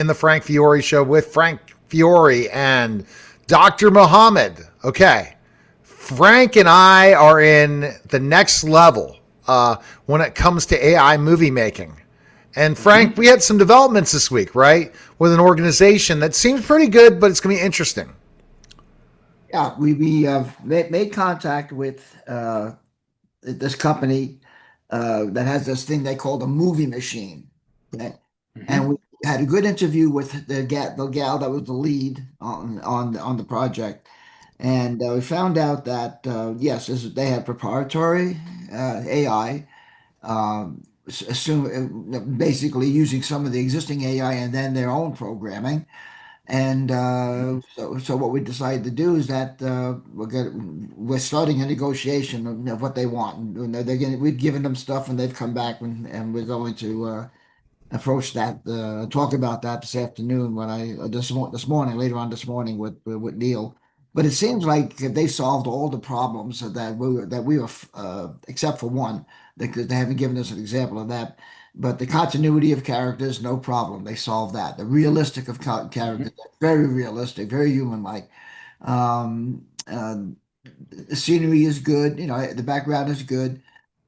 in the Frank Fiore Show with Frank Fiore and Dr. Muhammad. Okay, Frank and I are in the next level when it comes to AI movie making. And Frank, we had some developments this week, right? With an organization that seems pretty good, but it's going to be interesting. Yeah, we made contact with this company that has this thing they call the movie machine. Okay? And we Mhm. had a good interview with the gal that was the lead on the project. And we found out that yes, they have proprietary AI, basically using some of the existing AI and then their own programming. And so what we decided to do is that we're starting a negotiation of what they want. And we've given them stuff, and they've come back, and we're going to approach that, talk about that this afternoon when this morning, later on this morning with Neil. But it seems like they solved all the problems that we were except for one. They haven't given us an example of that. But the continuity of characters, no problem. They solved that. The realistic of characters, very realistic, very human-like. Um, uh, the scenery is good. The background is good.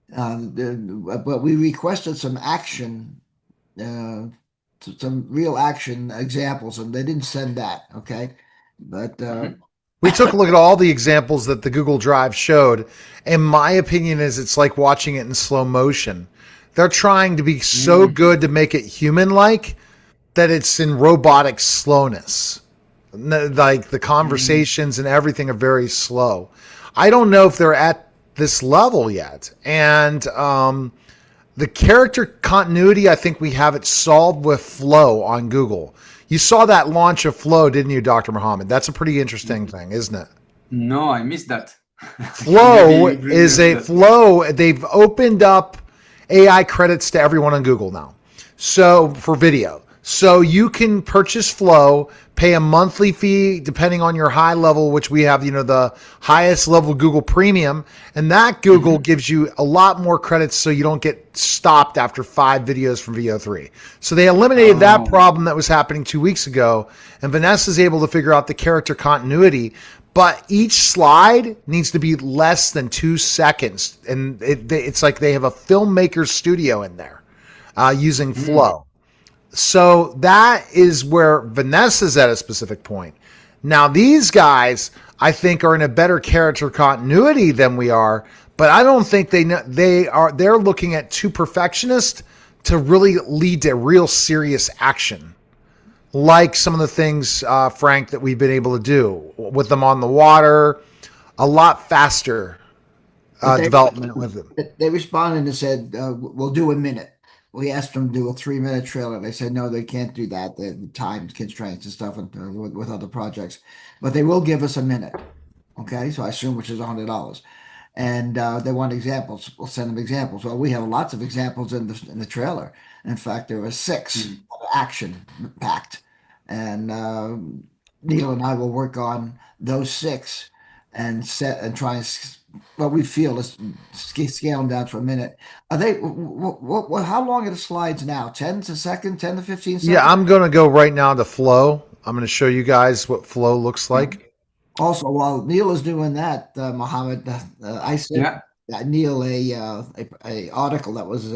But we requested some action, uh, some real action examples, and they didn't send that. Okay, but Mhm. We took a look at all the examples that the Google Drive showed. And my opinion is it's like watching it in slow motion. They're trying to be so Mm. good to make it human like that it's in robotic slowness. Like the Mm. conversations and everything are very slow. I don't know if they're at this level yet. And the character continuity, I think we have it solved with Flow on Google. You saw that launch of Flow, didn't you, Dr. Muhammad? That's a pretty interesting thing, isn't it? No, I missed that. Maybe Flow you bring is us a that. Flow. They've opened up AI credits to everyone on Google now. So for video. So you can purchase Flow, pay a monthly fee depending on your high level, which we have, the highest level Google Premium. And that Google Mhm. gives you a lot more credits so you don't get stopped after 5 videos from VO3. So they eliminated that Oh. problem that was happening 2 weeks ago. And Vanessa's able to figure out the character continuity, but each slide needs to be less than 2 seconds. And it's like they have a filmmaker's studio in there using Mm. Flow. So that is where Vanessa's at a specific point. Now, these guys, I think, are in a better character continuity than we are, but I don't think they're looking at too perfectionist to really lead to real serious action like some of the things, Frank, that we've been able to do with them on the water, a lot faster but development with them. they responded and said, "We'll do a minute." We asked them to do a 3-minute trailer. They said no, they can't do that. The time constraints and stuff with other projects, but they will give us a minute. Okay, so I assume which is $100, and they want examples. We'll send them examples. Well, we have lots of examples in the trailer. In fact, there were six Mm. action packed, and Neil and I will work on those six and set and try and what we feel is scale them down to a minute. Are they? How long are the slides now? 10 to second, 10 to 15 Yeah, seconds. I'm going to go right now to Flow. I'm going to show you guys what Flow looks Mm. like. Also, while Neil is doing that, Mohammed, I sent Yeah. Neil a article that was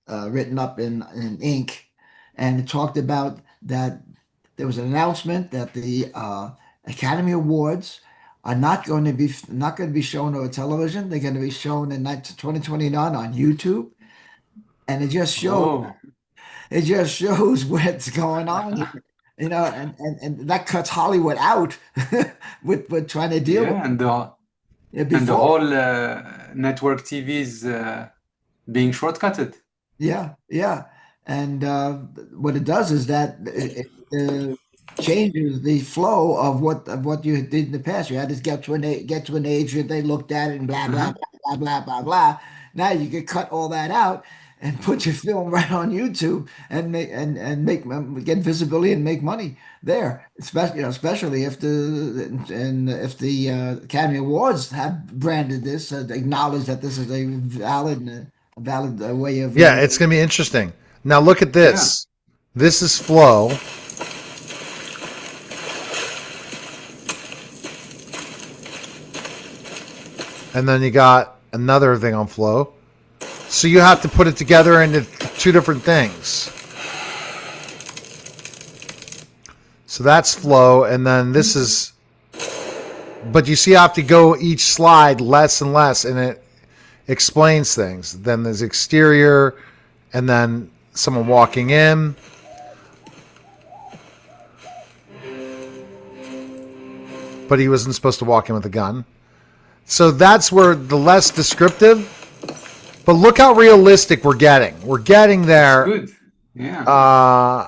written up in ink, and it talked about that there was an announcement that the Academy Awards are not going to be shown over television. They're going to be shown in 2029 on YouTube, and Oh. it just shows what's going on here. And that cuts Hollywood out with trying to deal with Yeah, it and the before. whole network TV is being shortcutted. Yeah, yeah. And what it does is that it changes the flow of what you did in the past. You had to get to an age that they looked at it and blah blah Uh-huh. blah blah blah blah blah. Now you can cut all that out and put your film right on YouTube and make get visibility and make money there. Especially if the Academy Awards have branded this, acknowledge that this is a valid way of Yeah, it's going to be interesting. Now, look at Yeah. this. This is flow. And then you got another thing on flow. So you have to put it together into two different things. So that's flow, and then this is, but you see you have to go each slide less and less, and it explains things. Then there's exterior, and then someone walking in. But he wasn't supposed to walk in with a gun. So that's where the less descriptive, but look how realistic we're getting. We're getting there. Good. Yeah.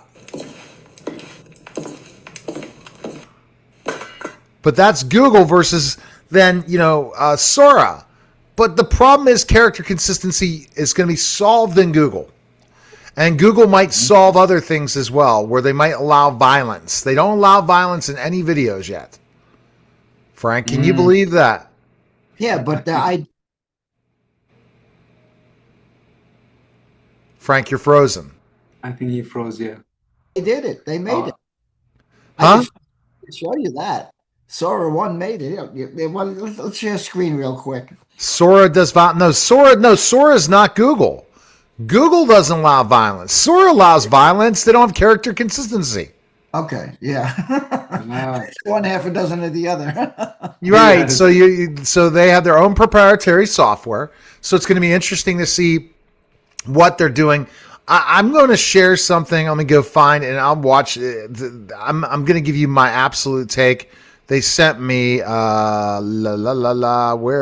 But that's Google versus then, Sora. But the problem is character consistency is going to be solved in Google. And Google might solve other things as well, where they might allow violence. They don't allow violence in any videos yet. Frank, can you believe that? Yeah, but Frank, you're frozen. I think he froze. Yeah. they did it. They made it. Huh? I can show you that. Sora 1 made it. Yeah, well, let's share a screen real quick. Sora does violence. Sora is not Google. Google doesn't allow violence. Sora allows violence. They don't have character consistency. Okay, yeah. One half a dozen of the other. You're right. So so they have their own proprietary software. So it's going to be interesting to see what they're doing. I'm going to share something. I'm going to go find it and I'll watch it. I'm going to give you my absolute take. They sent me where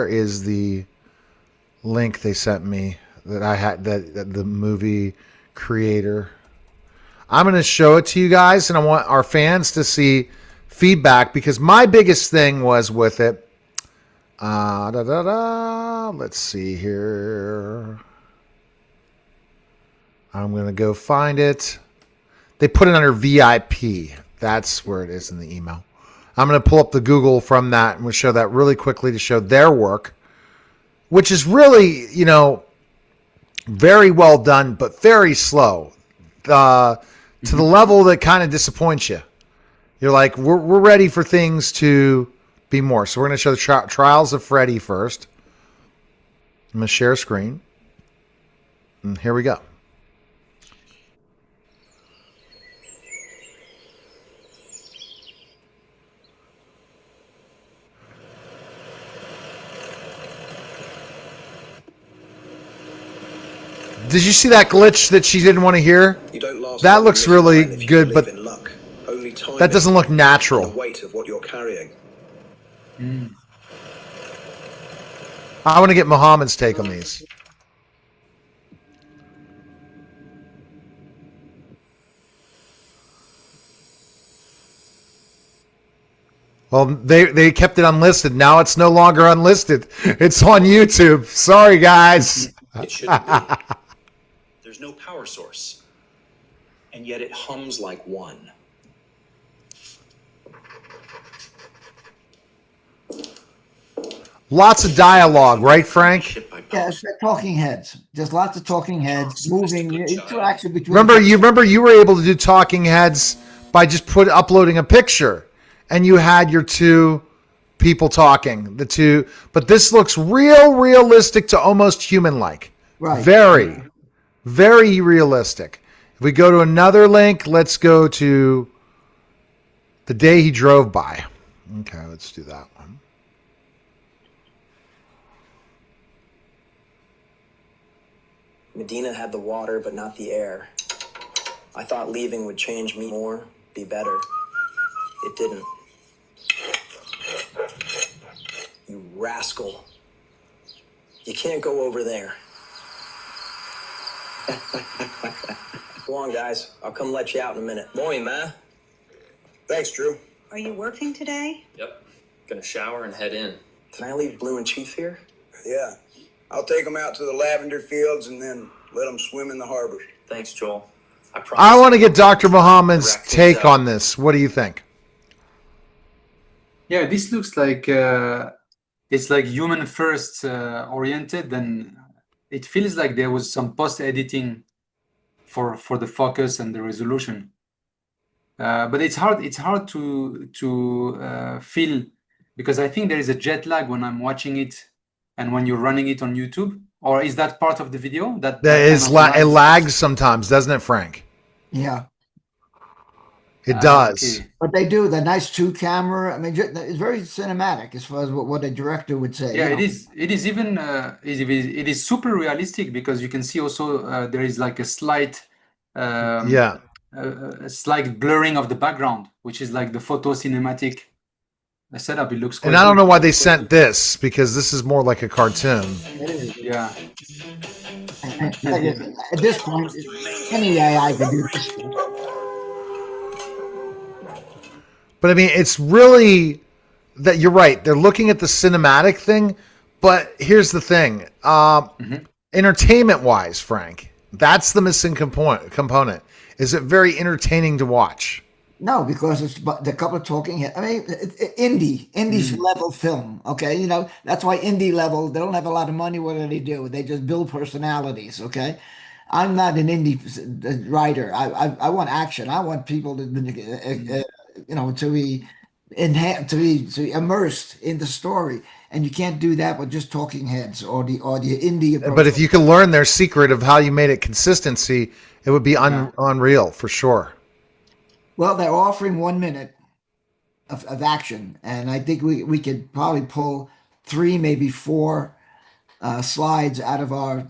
is the link they sent me that I had that the movie creator. I'm going to show it to you guys, and I want our fans to see feedback because my biggest thing was with it. Let's see here. I'm going to go find it. They put it under VIP. That's where it is in the email. I'm going to pull up the Google from that, and we'll show that really quickly to show their work, which is really, very well done, but very slow. To the level that kind of disappoints you. You're like, we're ready for things to be more. So we're going to show the Trials of Freddy first. I'm going to share a screen. And here we go. Did you see that glitch that she didn't want to hear? That looks really good, but that doesn't look natural. The weight of what you're carrying. I want to get Muhammad's take on these. Well, they kept it unlisted. Now it's no longer unlisted. It's on YouTube. Sorry, guys. It shouldn't be. There's no power source. And yet it hums like one. Lots of dialogue, right, Frank? Yeah, it's like talking heads. There's lots of talking heads, moving interaction between. Remember, you were able to do talking heads by just uploading a picture, and you had your two people talking. But this looks realistic to almost human-like. Right. Very, very realistic. If we go to another link, let's go to the day he drove by. Okay, let's do that one. Medina had the water, but not the air. I thought leaving would change me more, be better. It didn't. You rascal. You can't go over there. Go on, guys. I'll come let you out in a minute. Morning, man. Thanks, Drew. Are you working today? Yep. Gonna shower and head in. Can I leave Blue and Chief here? Yeah. I'll take them out to the lavender fields and then let them swim in the harbor. Thanks, Joel. I want to get Dr. Muhammad's take on this. What do you think? Yeah, this looks like it's like human first oriented, and it feels like there was some post editing for the focus and the resolution. But it's hard to feel, because I think there is a jet lag when I'm watching it and when you're running it on YouTube. Or is that part of the video? There is it lags sometimes, doesn't it, Frank? Yeah. It does. Okay. But they do the nice 2-camera. I mean, it's very cinematic as far as what a director would say. Yeah, you know. it is even it is super realistic, because you can see also there is like a slight a slight blurring of the background, which is like the photo cinematic setup. It looks quite And I don't good. know why they sent this, because this is more like a cartoon. It is. Yeah. And like at this point, any AI can do this. But I mean, it's really that you're right. They're looking at the cinematic thing, but here's the thing. Entertainment-wise, Frank, that's the missing component. Is it very entertaining to watch? No, because it's the couple of talking heads. I mean, indie's level film. Okay, you know that's why indie level. They don't have a lot of money. What do? They just build personalities. Okay, I'm not an indie writer. I want action. I want people to to be to be immersed in the story, and you can't do that with just talking heads or the indie approach. But if you can learn their secret of how you made it consistency, it would be unreal for sure. Well, they're offering 1 minute of action, and I think we could probably pull 3, maybe 4 slides out of our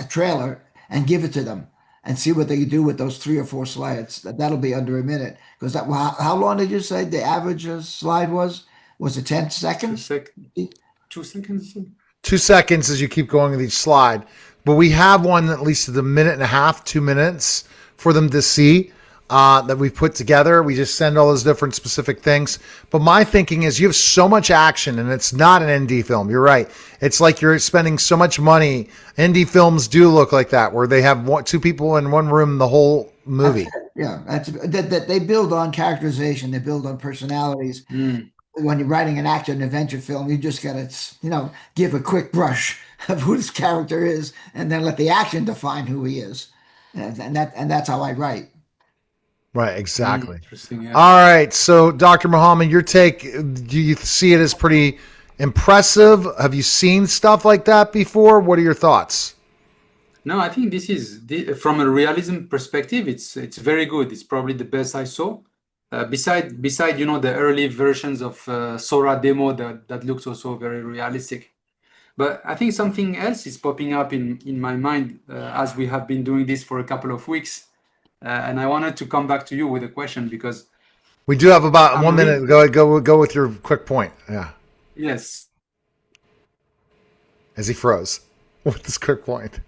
trailer and give it to them and see what they do with those 3 or 4 slides. That'll be under a minute. Because how long did you say the average slide was? Was it 10 seconds? 2 seconds. 2 seconds as you keep going with each slide. But we have one at least at a minute and a half, 2 minutes for them to see that we've put together. We just send all those different specific things. But my thinking is you have so much action, and it's not an indie film. You're right. It's like you're spending so much money. Indie films do look like that, where they have 2 people in one room the whole movie. Yeah, that they build on characterization. They build on personalities. When you're writing an action adventure film, you just gotta, give a quick brush of who this character is, and then let the action define who he is, and that's how I write. Right, exactly. Interesting. Yeah. All right, so Dr. Muhammad, your take, do you see it as pretty impressive? Have you seen stuff like that before? What are your thoughts? No, I think this is from a realism perspective. It's very good. It's probably the best I saw. Beside the early versions of Sora demo that looks also very realistic. But I think something else is popping up in my mind as we have been doing this for a couple of weeks. And I wanted to come back to you with a question, because we do have about 1 minute. Go with your quick point. Yeah. Yes. As he froze with this quick point.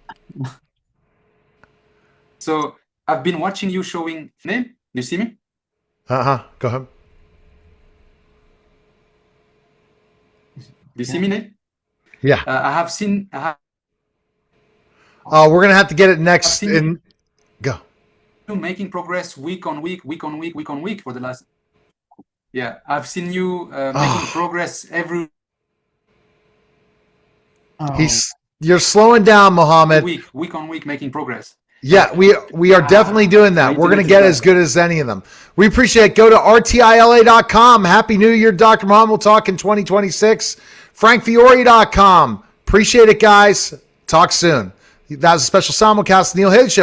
So I've been watching you showing. Name? Do you see me? Go ahead. Do you see me, Nate? Yeah. I have seen. We're gonna have to get it next. Go. Making progress week on week for the last. Yeah, I've seen you making progress every. You're slowing down, Mohammed. Week on week, making progress. Yeah, we are definitely doing that. We're going to get as good as any of them. We appreciate it. Go to rtila.com. Happy New Year, Dr. Muhammad. We'll talk in 2026. frankfiore.com. Appreciate it, guys. Talk soon. That was a special simulcast of the Neil Haley Show.